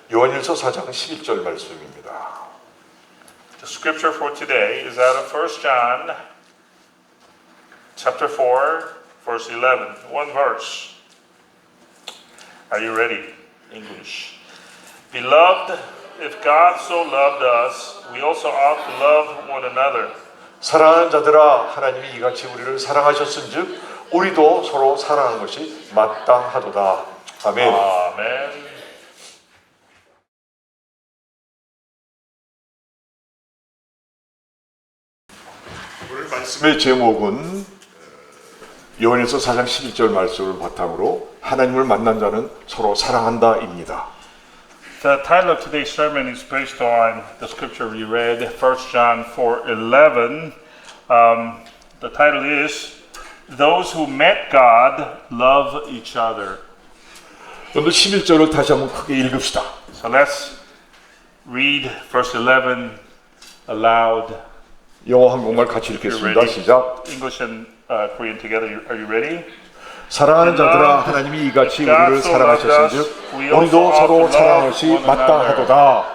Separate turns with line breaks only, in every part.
요한일서 4장 11절 말씀입니다.
The scripture for today is out of 1 John chapter 4, verse 11. One verse. Are you ready? English. Beloved, if God so loved us, we also ought to love one another.
사랑하는 자들아, 하나님이 이같이 우리를 사랑하셨은즉 우리도 서로 사랑하는 것이 마땅하도다. 아멘.
아멘.
오늘 말씀의 제목은 요한일서 4장 11절 말씀을 바탕으로 하나님을 만난 자는 서로 사랑한다입니다.
The title of today's sermon is based on the scripture we read, 1 John 4:11. The title is Those who met God love each other.
오늘 11절을 다시 한번 크게 읽읍시다.
So let's read verse 11 aloud.
영어 한국말 같이 읽겠습니다. 시작.
English and Korean together. Are you ready?
사랑하는 자들아, 하나님이 이같이 우리를 사랑하셨은즉 우리도 서로 사랑하는 것이 마땅하도다.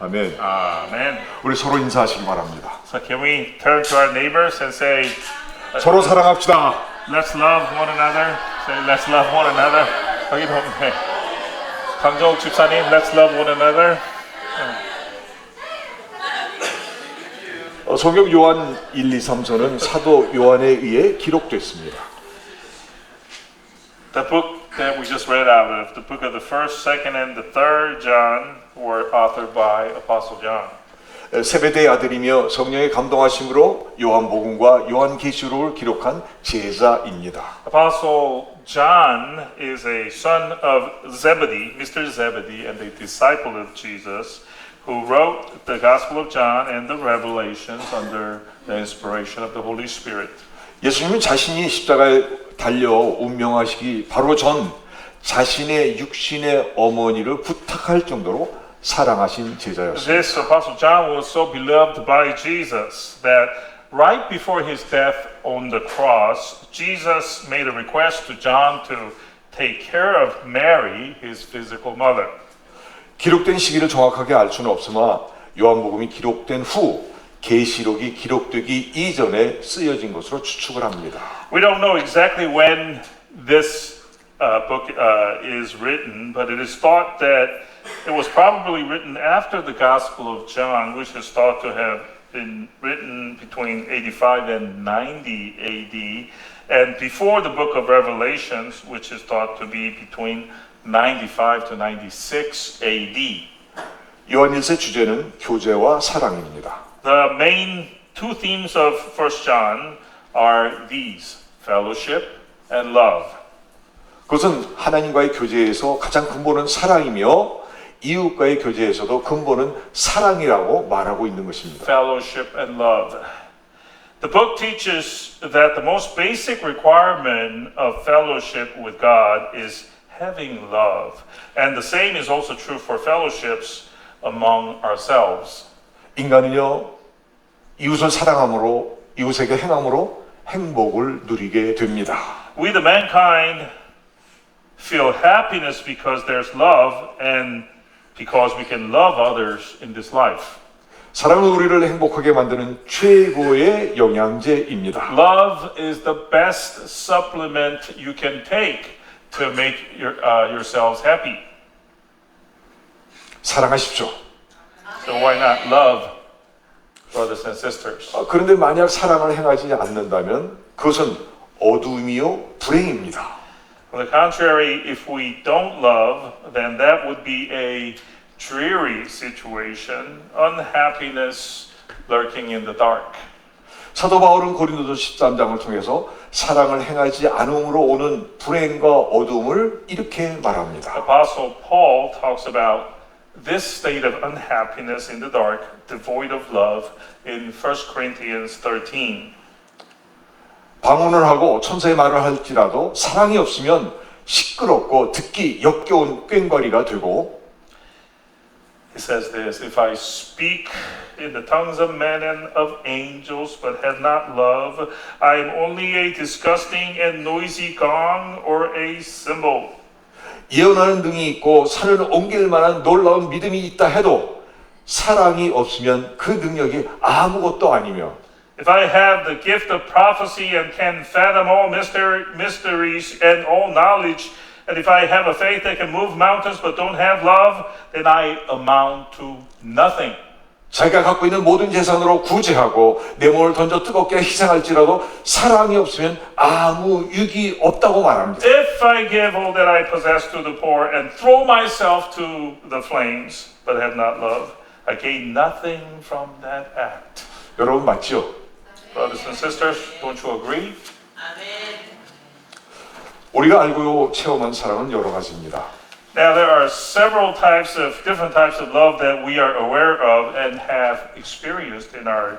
아멘.
Amen.
우리 서로 인사하시기 바랍니다.
So can we turn to our neighbors and say,
서로 사랑합시다.
let's love one another. Say, let's love one another. 여기 보면 강정욱 집사님, let's love one another.
성경 요한 1, 2, 3서는 사도 요한에 의해 기록됐습니다.
The book that we just read out of, the book of the 1st, 2nd, and the 3rd John were authored by Apostle John.
세베대의 아들이며 성령의 감동하심으로 요한복음과 요한계시록을 기록한 제자입니다.
Apostle John is a son of Zebedee, Mr. Zebedee, and a disciple of Jesus, who wrote the Gospel of John and the Revelations under the inspiration of the Holy Spirit.
예수님은 자신이 십자가에 달려 운명하시기 바로 전 자신의 육신의 어머니를 부탁할 정도로 사랑하신 제자였습니다.
This Apostle John was so beloved by Jesus that right before his death on the cross, Jesus made a request to John to take care of Mary, his physical mother.
기록된 시기를 정확하게 알 수는 없으나 요한복음이 기록된 후 계시록이 기록되기 이전에 쓰여진 것으로 추측을 합니다.
We don't know exactly when this book is written, but it is thought that it was probably written after the Gospel of John, which is thought to have been written between 85 and 90 AD, and before the book of Revelations, which is thought to be between 95 to 96 AD.
요한일서의 주제는 교제와 사랑입니다.
The main two themes of 1 John are these, fellowship and love.
그것은 하나님과의 교제에서 가장 근본은 사랑이며 이웃과의 교제에서도 근본은 사랑이라고 말하고 있는 것입니다.
Fellowship and love. The book teaches that the most basic requirement of fellowship with God is having love. And the same is also true for fellowships among ourselves.
인간은요, 이웃을 사랑함으로, 이웃에게 행함으로 행복을 누리게 됩니다.
We the mankind feel happiness because there's love and because we can love others in this life.
사랑은 우리를 행복하게 만드는 최고의 영양제입니다.
Love is the best supplement you can take to make yourselves happy.
사랑하십시오.
So why not love brothers and sisters?
그런데 만약 사랑을 행하지 않는다면 그것은 어둠이요 불행입니다.
On the contrary, if we don't love, then that would be a dreary situation, unhappiness lurking in the dark.
사도 바울은 고린도서 13장을 통해서 사랑을 행하지 않음으로 오는 불행과 어둠을 이렇게 말합니다.
Apostle Paul talks about this state of unhappiness in the dark, devoid of love, in 1 Corinthians 13.
방언을 하고 천사의 말을 할지라도 사랑이 없으면 시끄럽고 듣기 역겨운 꽹과리가 되고
He says this, if I speak in the tongues of men and of angels, but have not love, I am only a disgusting and noisy gong or a cymbal.
예언하는 능이 있고 산을 옮길 만한 놀라운 믿음이 있다 해도 사랑이 없으면 그 능력이 아무것도 아니며
If I have the gift of prophecy and can fathom all mysteries and all knowledge, and if I have a faith that can move mountains but don't have love, then I amount to nothing.
자기가 갖고 있는 모든 재산으로 구제하고 내 몸을 던져 뜨겁게 희생할지라도 사랑이 없으면 아무 유익이 없다고 말합니다.
If I give all that I possess to the poor and throw myself to the flames but have not love, I gain nothing from that act.
여러분 맞죠?
Brothers and sisters, don't you agree?
우리가 알고 체험한 사랑은 여러 가지입니다.
Now there are several different types of love that we are aware of and have experienced in our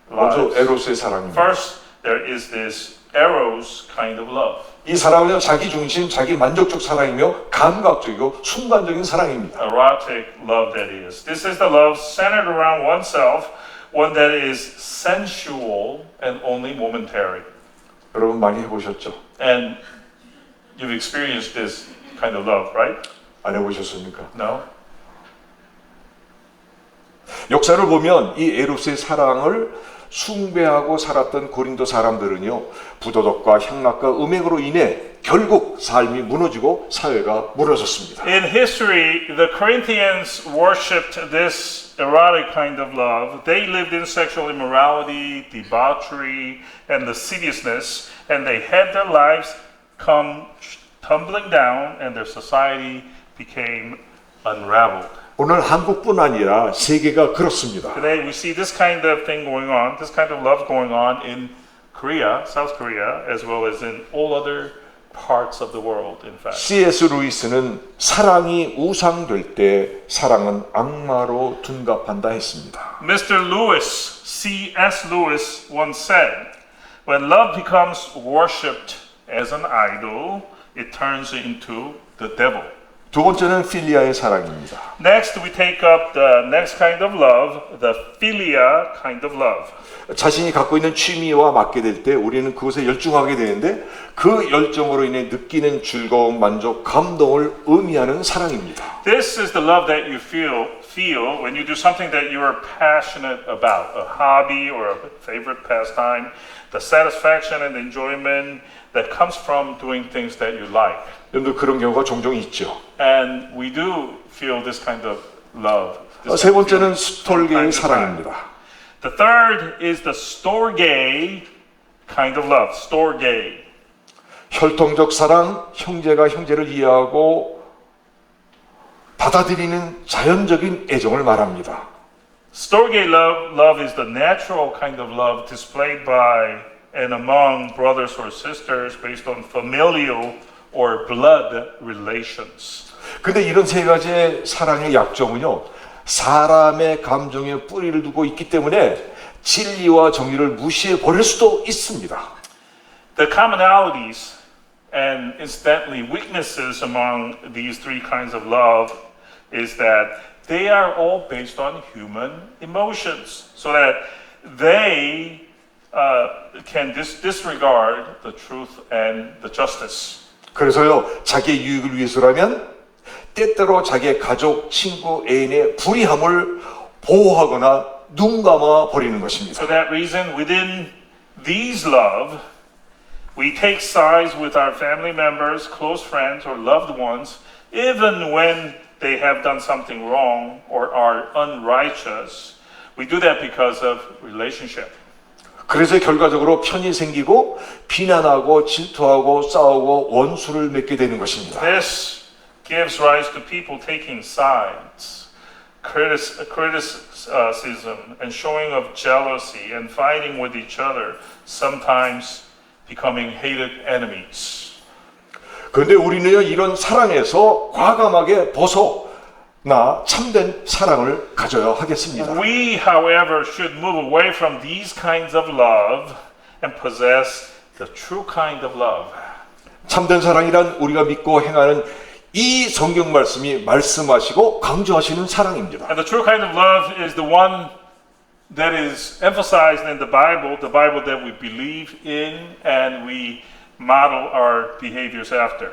먼저
lives.
에로스의 사랑입니다.
First, there is this eros kind of love.
이 사랑은요 자기 중심, 자기 만족적 사랑이며 감각적이고 순간적인 사랑입니다.
Erotic love that is. This is the love centered around oneself, one that is sensual and only momentary.
여러분 많이 해보셨죠?
And you've experienced this kind of love, right?
안 해보셨습니까?
No?
역사를 보면 이 에로스의 사랑을 숭배하고 살았던 고린도 사람들은요 부도덕과 향락과 음행으로 인해 결국 삶이 무너지고 사회가 무너졌습니다.
In history, the Corinthians worshipped this erotic kind of love. They lived in sexual immorality, debauchery, and lasciviousness, and they had their lives come tumbling down, and their society became unraveled.
오늘 한국뿐 아니라 세계가 그렇습니다.
Today, we see this kind of thing going on, this kind of love going on in Korea, South Korea, as well as in all other parts of the world, in fact.
C.S. 루이스는 사랑이 우상될 때 사랑은 악마로 둔갑한다 했습니다.
Mr. Lewis, C.S. Lewis once said, when love becomes worshipped as an idol, it turns into the devil.
두 번째는 필리아의 사랑입니다.
Next, we take up the next kind of love, the philia kind of love.
자신이 갖고 있는 취미와 맞게 될 때 우리는 그것에 열중하게 되는데 그 열정으로 인해 느끼는 즐거움, 만족, 감동을 의미하는 사랑입니다.
This is the love that you feel when you do something that you are passionate about, a hobby or a favorite pastime, the satisfaction and enjoyment that comes from doing things that you like.
여러분들 그런 경우가 종종 있죠.
And we do feel this kind of love.
세 번째는 스톨게의 사랑입니다.
The third is the storge kind of love. Storge.
혈통적 사랑, 형제가 형제를 이해하고 받아들이는 자연적인 애정을 말합니다.
Storge love is the natural kind of love displayed by and among brothers or sisters based on familial or blood relations.
근데 이런 세 가지의 사랑의 약점은요, 사람의 감정에 뿌리를 두고 있기 때문에 진리와 정의를 무시해 버릴 수도 있습니다.
The commonalities and incidentally weaknesses among these three kinds of love is that they are all based on human emotions, so that they can disregard the truth and the justice.
그래서요, 자기의 유익을 위해서라면 때때로 자기의 가족, 친구, 애인의 불의함을 보호하거나 눈 감아 버리는 것입니다.
For that reason, within these love, we take sides with our family members, close friends, or loved ones, even when they have done something wrong or are unrighteous. We do that because of relationship.
그래서 결과적으로 편이 생기고 비난하고 질투하고 싸우고 원수를 맺게 되는 것입니다.
This gives rise to people taking sides, criticism, and showing of jealousy and fighting with each other, sometimes becoming hated enemies.
그런데 우리는요, 이런 사랑에서 과감하게 벗어나 참된 사랑을 가져야 하겠습니다.
We, however, should move away from these kinds of love and possess the true kind of love.
참된 사랑이란 우리가 믿고 행하는 이 성경 말씀이 말씀하시고 강조하시는 사랑입니다.
And the true kind of love is the one that is emphasized in the Bible that we believe in and we model our behaviors after.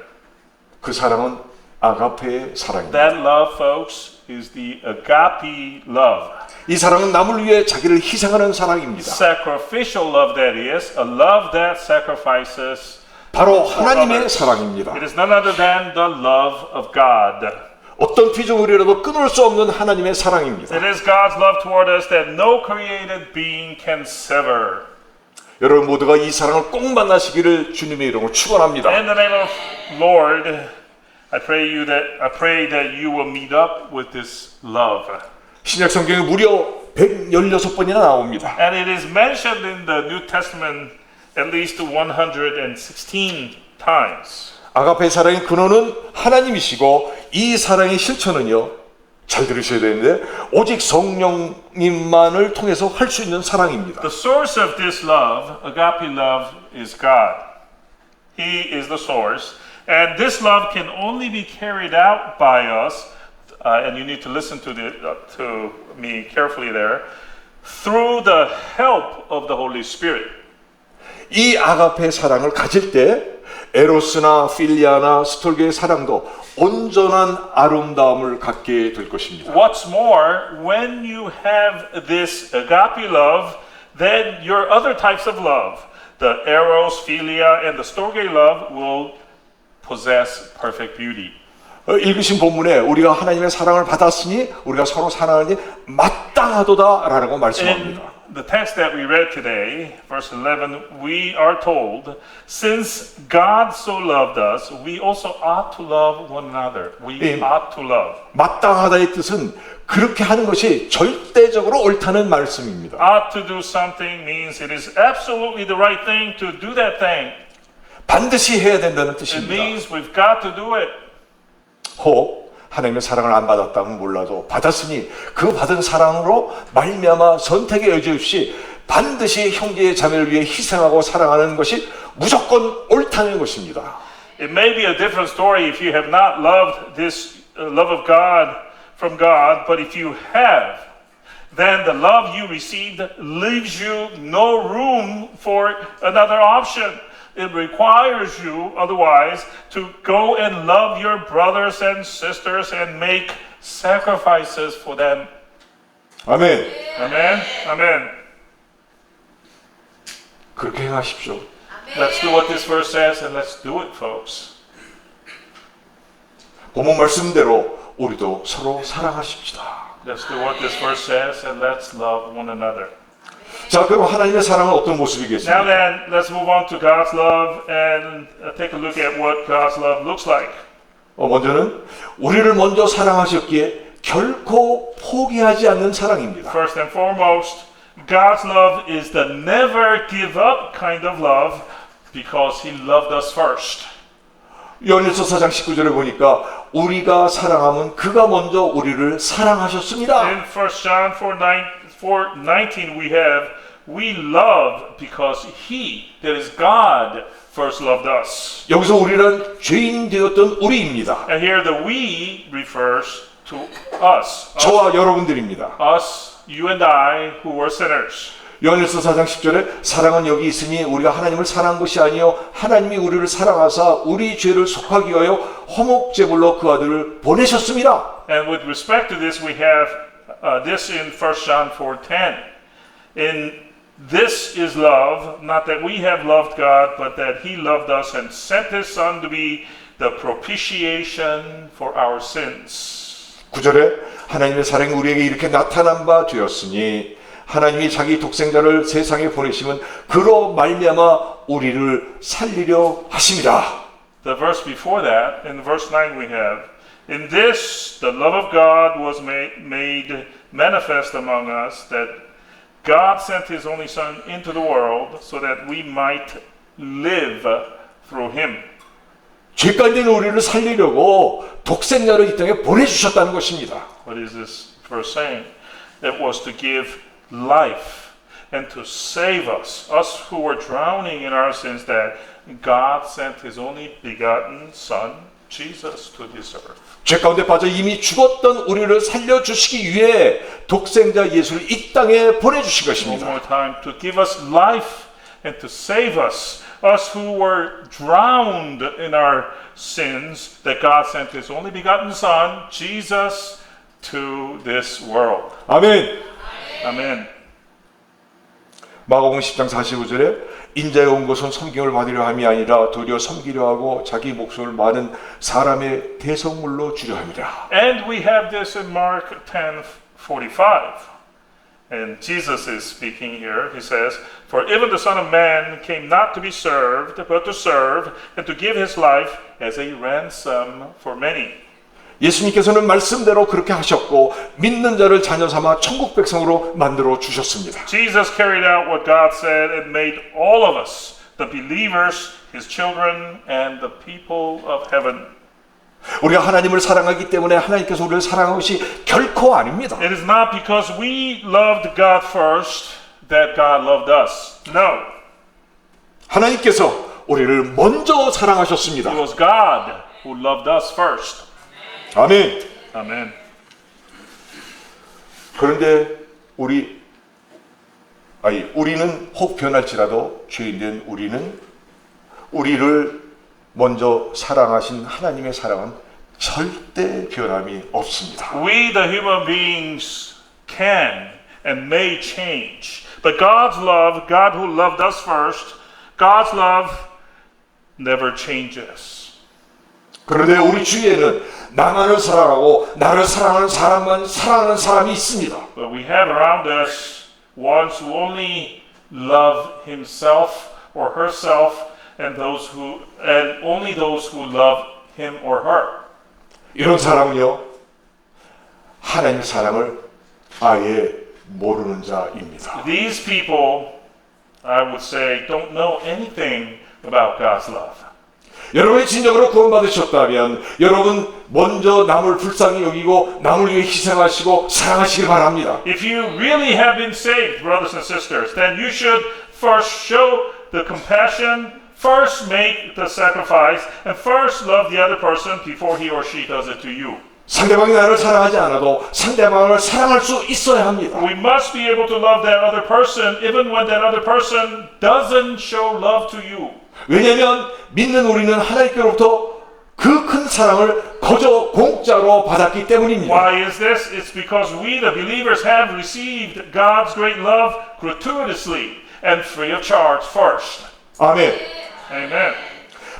그 사랑은 아가페의 사랑입니다.
That love, folks, is the agape love.
이 사랑은 남을 위해 자기를 희생하는 사랑입니다.
Sacrificial love, that is, a love that sacrifices.
바로 하나님의 사랑입니다.
It is none other than the love of God.
어떤 피조물이라도 끊을 수 없는 하나님의 사랑입니다.
It is God's love toward us that no created being can sever.
여러분 모두가 이 사랑을 꼭 만나시기를 주님의 이름으로 축원합니다.
In the name of Lord, I pray that you will meet up with this love.
신약 성경에 무려 116번이나 나옵니다.
And it is mentioned in the New Testament at least 116 times.
아가페 사랑의 근원은 하나님이시고 이 사랑의 실천은요, 잘 들으셔야 되는데 오직 성령님만을 통해서 할 수 있는 사랑입니다.
The source of this love, agape love, is God. He is the source. And this love can only be carried out by us, and you need to listen to me carefully there, through the help of the Holy Spirit.
이 아가페 사랑을 가질 때 에로스나 필리아나 스톨게의 사랑도 온전한 아름다움을 갖게 될 것입니다.
What's more, when you have this agape love, then your other types of love, the eros, philia, and the storge love will possess perfect beauty.
읽으신 본문에 우리가 하나님의 사랑을 받았으니 우리가 서로 사랑하니 마땅하도다라고 말씀합니다.
In the text that we read today, verse 11, we are told, since God so loved us, we also ought to love one another. We ought to love.
마땅하다의 뜻은 그렇게 하는 것이 절대적으로 옳다는 말씀입니다.
Ought to do something means it is absolutely the right thing to do that thing.
반드시 해야 된다는
It
뜻입니다.
means we've got to do it.
혹 하나님의 사랑을 안 받았다면 몰라도 받았으니 그 받은 사랑으로 말미암아 선택의 여지 없이 반드시 형제의 자매를 위해 희생하고 사랑하는 것이 무조건 옳다는 것입니다.
It may be a different story if you have not loved this love of God from God, but if you have, then the love you received leaves you no room for another option. It requires you, otherwise, to go and love your brothers and sisters and make sacrifices for them.
아멘.
Amen? Amen.
그렇게 행하십시오.
Let's do what this verse says and let's do it, folks.
본문 말씀대로 우리도 서로 사랑하십시다.
Let's do what this verse says and let's love one another.
자, 그럼 하나님의 사랑은 어떤
Now
모습이겠습니까?
then, let's move on to God's love and take a look at what God's love looks like.
먼저는 우리를 먼저 사랑하셨기에 결코 포기하지 않는 사랑입니다.
First and foremost, God's love is the never give up kind of love because He loved us first.
요한일서 4장 19절에 보니까 우리가 사랑하면 그가 먼저 우리를 사랑하셨습니다.
In 1 John 4:19 we love because He, that is God, first loved us.
여기서 우리는 죄인 되었던 우리입니다.
And here the we refers to us.
저와 여러분들입니다.
Us, you and I, who were sinners.
요한일서 4장 10절에 사랑은 여기 있으니 우리가 하나님을 사랑한 것이 아니요 하나님이 우리를 사랑하사 우리 죄를 속하기 위하여 화목제물로 그 아들을 보내셨습니다.
And with respect to this, we have this in 1 John 4:10. In this is love, not that we have loved God, but that He loved us and sent His Son to be the propitiation for our sins.
9절에 하나님의 사랑이 우리에게 이렇게 나타난 바 되었으니 하나님이 자기 독생자를 세상에 보내시면 그로 말미암아 우리를 살리려 하심이라.
The verse before that, in verse 9 we have, in this the love of God was made manifest among us, that God sent His only Son into the world so that we might live through Him.
죄 가운데 있는 우리를 살리려고 독생자를 이 땅에 보내주셨다는 것입니다.
What is this verse saying? It was to give life and to save us who were drowning in our sins, that God sent His only begotten Son, Jesus, to this earth.
죄 가운데 빠져 이미 죽었던 우리를 살려주시기 위해 독생자 예수를 이 땅에 보내주신
One
것입니다.
more time, to give us life and to save us us who were drowned in our sins, that God sent His only begotten Son, Jesus, to this world.
아멘.
Amen.
마가복음 10장 45절에 인자에 온 것은 섬김을 받으려 함이 아니라 도리어 섬기려 하고 자기 목숨을 많은 사람의 대성물로 주려 함이라.
And we have this in Mark 10:45. And Jesus is speaking here. He says, "For even the Son of Man came not to be served, but to serve, and to give his life as a ransom for many."
예수님께서는 말씀대로 그렇게 하셨고 믿는 자를 자녀 삼아 천국 백성으로 만들어 주셨습니다.
Jesus carried out what God said and made all of us, the believers, his children, and the people of heaven.
우리가 하나님을 사랑하기 때문에 하나님께서 우리를 사랑한 것이 결코 아닙니다.
It is not because we loved God first that God loved us. No.
하나님께서 우리를 먼저 사랑하셨습니다.
It was God who loved us first.
아멘.
Amen.
그런데 우리는 혹 변할지라도 죄인된 우리를 먼저 사랑하신 하나님의 사랑은 절대 변함이 없습니다.
We, the human beings, can and may change. But God's love, God who loved us first, God's love never changes.
그런데 우리 주위에는 나만을 사랑하고 나를 사랑하는 사람만 사랑하는 사람이 있습니다.
But we have around us ones who only love himself or herself, and only those who love him or her.
이런 사람은요, 하나님의 사랑을 아예 모르는 자입니다.
These people, I would say, don't know anything about God's love.
여러분이 진정으로 구원받으셨다면 여러분 먼저 남을 불쌍히 여기고 남을 위해 희생하시고 사랑하시길 바랍니다.
If you really have been saved, brothers and sisters, then you should first show the compassion, first make the sacrifice, and first love the other person before he or she does it to you.
상대방이 나를 사랑하지 않아도 상대방을 사랑할 수 있어야 합니다.
We must be able to love that other person even when that other person doesn't show love to you.
왜냐하면 믿는 우리는 하나님께로부터 그 큰 사랑을 거저 공짜로 받았기 때문입니다.
Why is this? It's because we, the believers, have received God's great love gratuitously and free of charge first.
아멘.
Amen.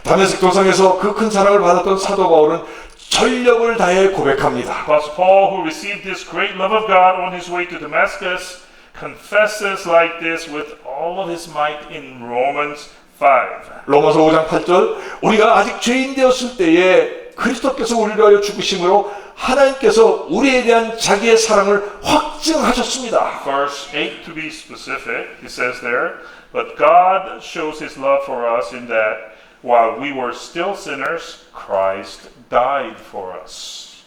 다메섹 도상에서 그 큰 사랑을 받았던 사도 바울은 전력을 다해 고백합니다.
Apostle Paul, who received this great love of God on his way to Damascus, confesses like this with all of his might in Romans 5.
로마서 5장 8절 우리가 아직 죄인 되었을 때에 그리스도께서 우리를 위하여 죽으심으로 하나님께서 우리에 대한 자기의 사랑을 확증하셨습니다.
Verse 8 to be specific, he says there, but God shows his love for us in that while we were still sinners, Christ died for us.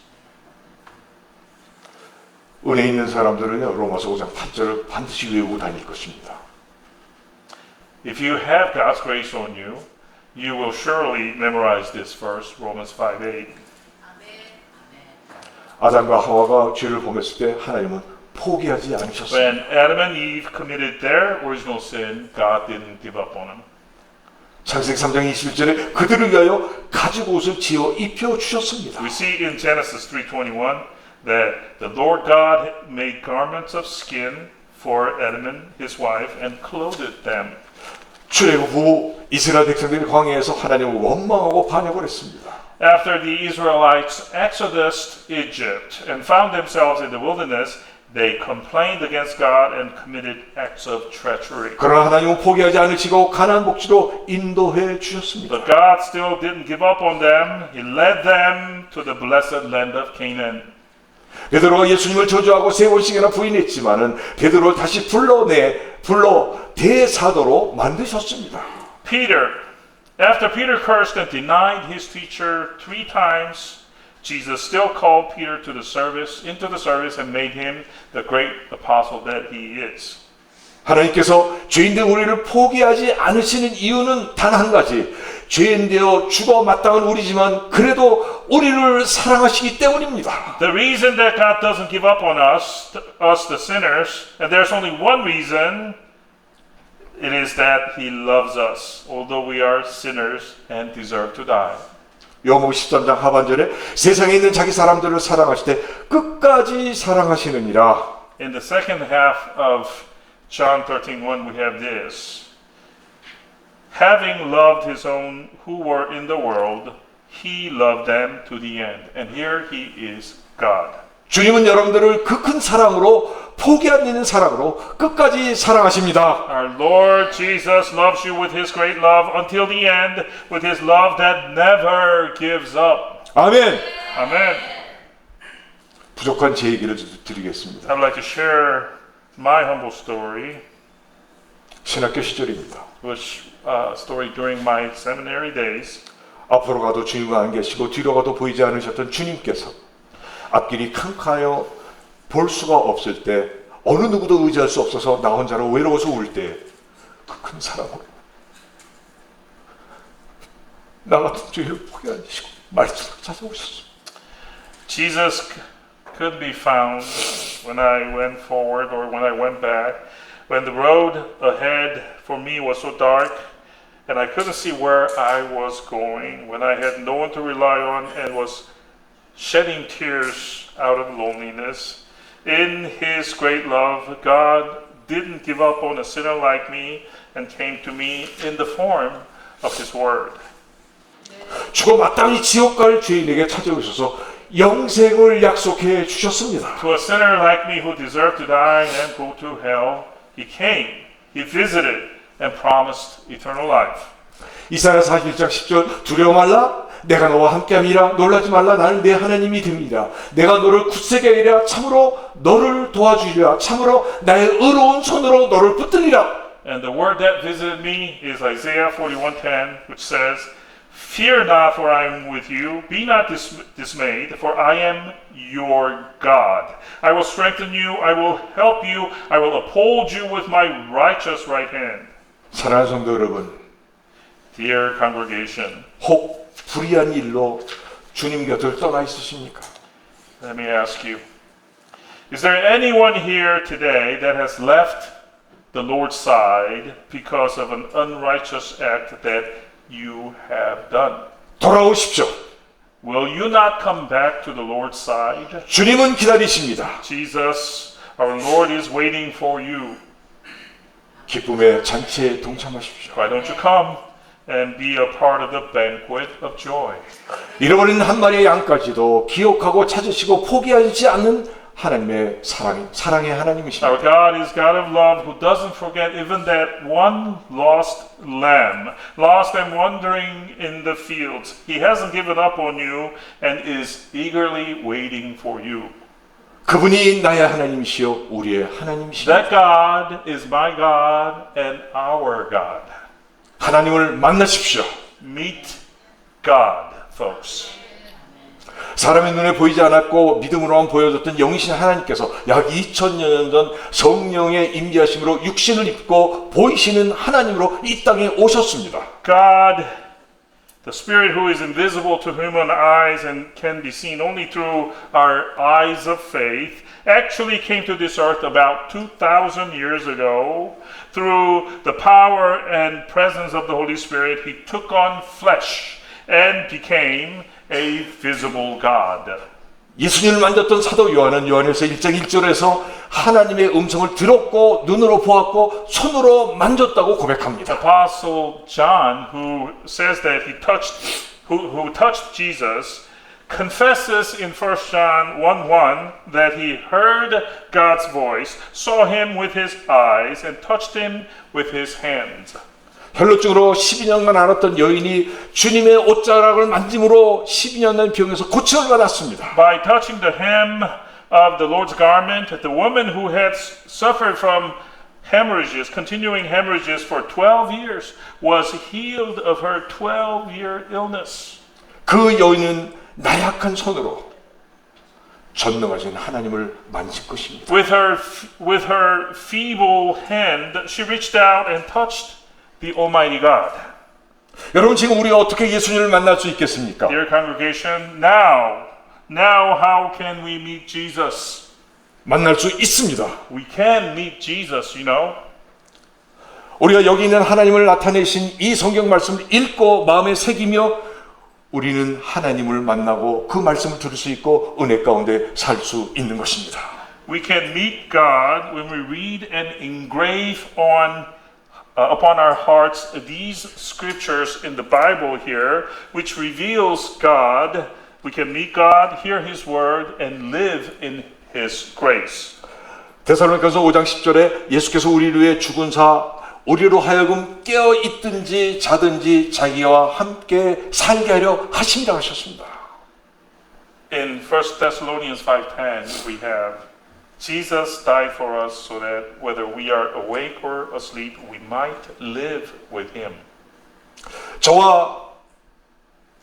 은혜 있는 사람들은요 로마서 5장 8절을 반드시 외우고 다닐 것입니다.
If you have God's grace on you, you will surely memorize this verse, Romans 5:8.
아담과 하와가 죄를 범했을 때 하나님은 포기하지 않으셨습니다.
When Adam and Eve committed their original sin, God didn't give up on them.
창세기 3장 21절에 그들을 위하여 가죽 옷을 지어 입혀 주셨습니다.
We see in Genesis 3:21 that the Lord God made garments of skin for Adam and his wife and clothed them.
출애굽 후 이스라엘 백성들이 광야에서 하나님을 원망하고 반역을 했습니다.
After the Israelites exodused Egypt and found themselves in the wilderness, they complained against God and committed acts of treachery.
그러나 하나님은 포기하지 않으시고 가나안 복지로 인도해 주셨습니다.
But God still didn't give up on them. He led them to the blessed land of Canaan.
베드로가 예수님을 저주하고 3번씩이나 부인했지만은 베드로를 다시 불러 대사도로 만드셨습니다.
After Peter cursed and denied his teacher 3 times, Jesus still called Peter into the service and made him the great apostle that he is.
하나님께서 죄인된 우리를 포기하지 않으시는 이유는 단 한 가지. 죄인되어 죽어 마땅한 우리지만 그래도 우리를 사랑하시기 때문입니다.
The reason that God doesn't give up on us the sinners, and there's only one reason, it is that he loves us, although we are sinners and deserve to die.
요한복음 13장 하반절에 세상에 있는 자기 사람들을 사랑하실 때 끝까지 사랑하시느니라.
In the second half of John 13:1, we have this. Having loved his own who were in the world, he loved them to the end. And here he is God.
주님은 여러분들을 그 큰 사랑으로 포기 안 되는 사랑으로 끝까지 사랑하십니다.
Our Lord Jesus loves you with his great love until the end, with his love that never gives up.
아멘.
Amen.
부족한 제 얘기를 드리겠습니다.
I would like to share my humble story,
신학교 시절입니다.
which story during my seminary days.
앞으로 가도 주님과 안 계시고 뒤로 가도 보이지 않으셨던 주님께서 앞길이 캄캄하여 볼 수가 없을 때 어느 누구도 의지할 수 없어서 나 혼자로 외로워서 울 때 그 큰 사랑으로 나 같은 죄를 포기 안 하시고 말씀을 찾아오셨습니다.
Jesus could be found when I went forward or when I went back, when the road ahead for me was so dark and I couldn't see where I was going, when I had no one to rely on and was shedding tears out of loneliness. In his great love, God didn't give up on a sinner like me and came to me in the form of his word.
죽어 마땅히 지옥 갈 죄인에게 찾아오셔서 영생을 약속해 주셨습니다.
To a sinner like me who deserved to die and go to hell, he came, he visited, and promised eternal life.
이사야 41장 10절 두려워 말라 내가 너와 함께함이라 놀라지 말라 나는 내 하나님이 됩니다. 내가 너를 굳세게 하리라 참으로 너를 도와주리라 참으로 나의 의로운 손으로 너를 붙들리라.
And the word that visited me is Isaiah 41:10, which says, Fear not, for I am with you. Be not dismayed, for I am your God. I will strengthen you. I will help you. I will uphold you with my righteous right hand.
사랑하는 성도 여러분,
Dear congregation,
혹 불의한 일로 주님 곁을 떠나 있으십니까?
let me ask you, is there anyone here today that has left the Lord's side because of an unrighteous act that you have done?
돌아오십시오.
Will you not come back to the Lord's side?
주님은 기다리십니다.
Jesus, our Lord, is waiting for you.
기쁨의 잔치에 동참하십시오.
Why don't you come and be a part of the banquet of joy?
잃어버린 한 마리의 양까지도 기억하고 찾으시고 포기하지 않는 하나님의 사랑의 하나님이십니다.
Our God is God of love who doesn't forget even that one lost lamb, lost and wandering in the fields. He hasn't given up on you and is eagerly waiting for you.
그분이 나의 하나님이시요 우리의 하나님이십니다.
That God is my God and our God.
하나님을 만나십시오.
Meet God, folks.
사람의 눈에 보이지 않았고 믿음으로만 보여줬던 영이신 하나님께서 약 2000년 전 성령의 임재하심으로 육신을 입고 보이시는 하나님으로 이 땅에 오셨습니다.
God, the Spirit who is invisible to human eyes and can be seen only through our eyes of faith, actually came to this earth about 2,000 years ago. Through the power and presence of the Holy Spirit, He took on flesh and became a visible God.
예수님을 만졌던 사도 요한은 요한일서 1장 1절에서 하나님의 음성을 들었고 눈으로 보았고 손으로 만졌다고 고백합니다.
Apostle John, who says that he who touched Jesus, confesses in 1 John 1:1 that he heard God's voice, saw him with his eyes, and touched him with his hands.
혈루증으로 12년간 앓았던 여인이 주님의 옷자락을 만짐으로 12년간 병에서 고침을 받았습니다.
By touching the hem of the Lord's garment, the woman who had suffered from hemorrhages, continuing hemorrhages for 12 years, was healed of her 12-year illness.
그 여인은 나약한 손으로 전능하신 하나님을 만질 것입니다.
With her feeble hand, she reached out and touched the Almighty God.
여러분 지금 우리가 어떻게 예수님을 만날 수 있겠습니까?
Dear congregation, now how can we meet Jesus?
만날 수 있습니다.
We can meet Jesus, you know.
우리가 여기 있는 하나님을 나타내신 이 성경 말씀을 읽고 마음에 새기며 우리는 하나님을 만나고 그 말씀을 들을 수 있고 은혜 가운데 살 수 있는 것입니다.
We can meet God when we read and engrave upon our hearts these scriptures in the Bible here, which reveals God. We can meet God, hear His word, and live in His grace.
데살로니가서 5장 10절에 예수께서 우리를 위해 죽은 사 우리로 하여금 깨어 있든지 자든지 자기와 함께 살게 하려 하심이라 하셨습니다.
In 1 Thessalonians 5:10 we have Jesus died for us so that whether we are awake or asleep we might live with Him.
저와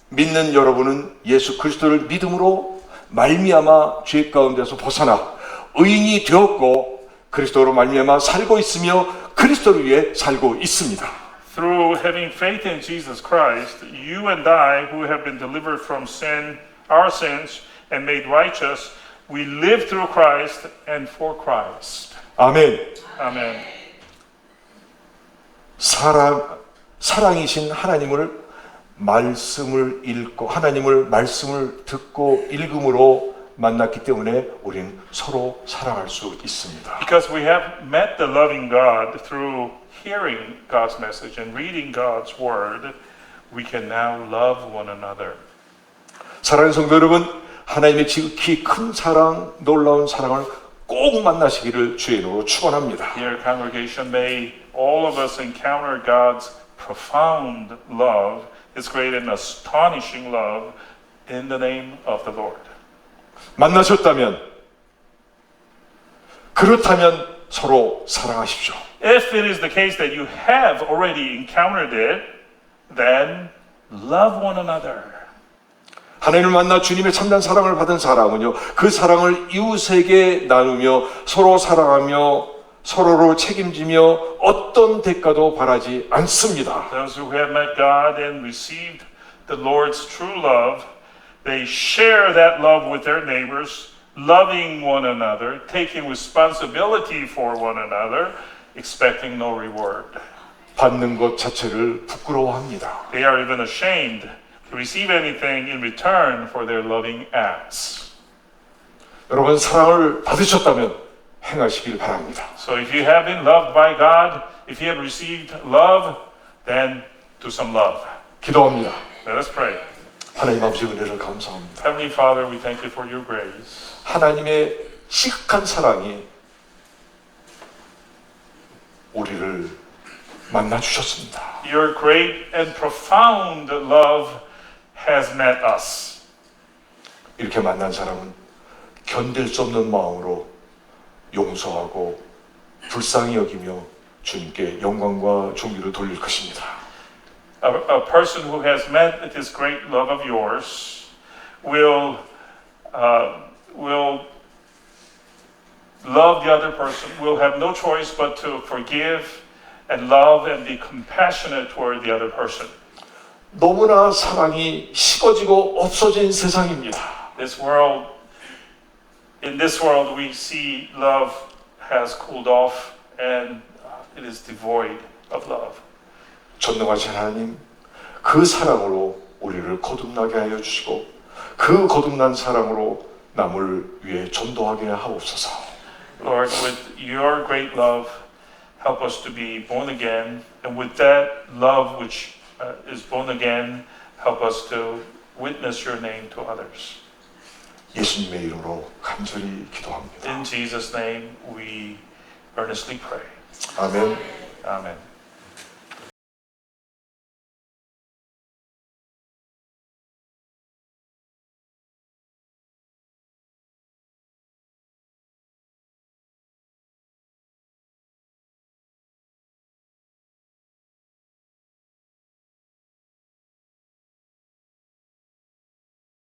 믿는 여러분은 예수 그리스도를 믿음으로 말미암아 죄 가운데서 벗어나 의인이 되었고 그리스도로 말미암아 살고 있으며 그리스도를 위해 살고 있습니다.
Through having faith in Jesus Christ, you and I who have been delivered from sin, our sins, and made righteous, we live through Christ and for Christ.
아멘.
Amen.
사랑이신 하나님을 말씀을 읽고 하나님을 말씀을 듣고 읽음으로 만났기 때문에 우리는 서로 사랑할 수 있습니다.
Because we have met the loving God through hearing God's message and reading God's word, we can now love one another.
사랑하는 성도 여러분, 하나님의 지극히 큰 사랑, 놀라운 사랑을 꼭 만나시기를 주의 이름으로 축원합니다.
Dear congregation, may all of us encounter God's profound love, His great and astonishing love, in the name of the Lord.
만나셨다면, 그렇다면 서로 사랑하십시오.
If it is the case that you have already encountered it, then love one another.
하나님을 만나 주님의 참된 사랑을 받은 사람은요, 그 사랑을 이웃에게 나누며 서로 사랑하며 서로를 책임지며 어떤 대가도 바라지 않습니다.
Those who have met God and received the Lord's true love, they share that love with their neighbors, loving one another, taking responsibility for one another, expecting no reward.
받는 것 자체를 부끄러워합니다.
They are even ashamed to receive anything in return for their loving acts.
여러분 사랑을 받으셨다면 행하시길 바랍니다.
So if you have been loved by God, if you have received love, then do some love.
기도합니다.
Let us pray.
하나님 아버지 은혜를 감사합니다.
Heavenly Father, we thank you for your grace.
하나님의 지극한 사랑이 우리를 만나 주셨습니다.
Your great and profound love has met us.
이렇게 만난 사람은 견딜 수 없는 마음으로 용서하고 불쌍히 여기며 주님께 영광과 존귀를 돌릴 것입니다.
A person who has met this great love of yours will love the other person, will have no choice but to forgive and love and be compassionate toward the other person.
너무나 사랑이 식어지고 없어진 세상입니다.
In this world, we see love has cooled off and it is devoid of love.
전능하신 하나님, 그 사랑으로 우리를 거듭나게 하여 주시고 그 거듭난 사랑으로 남을 위해 전도하게 하옵소서.
Lord, with your great love, help us to be born again, and with that love which is born again, help us to witness your name to others.
예수님의 이름으로 간절히 기도합니다.
In Jesus' name, we earnestly pray.
아멘.
Amen.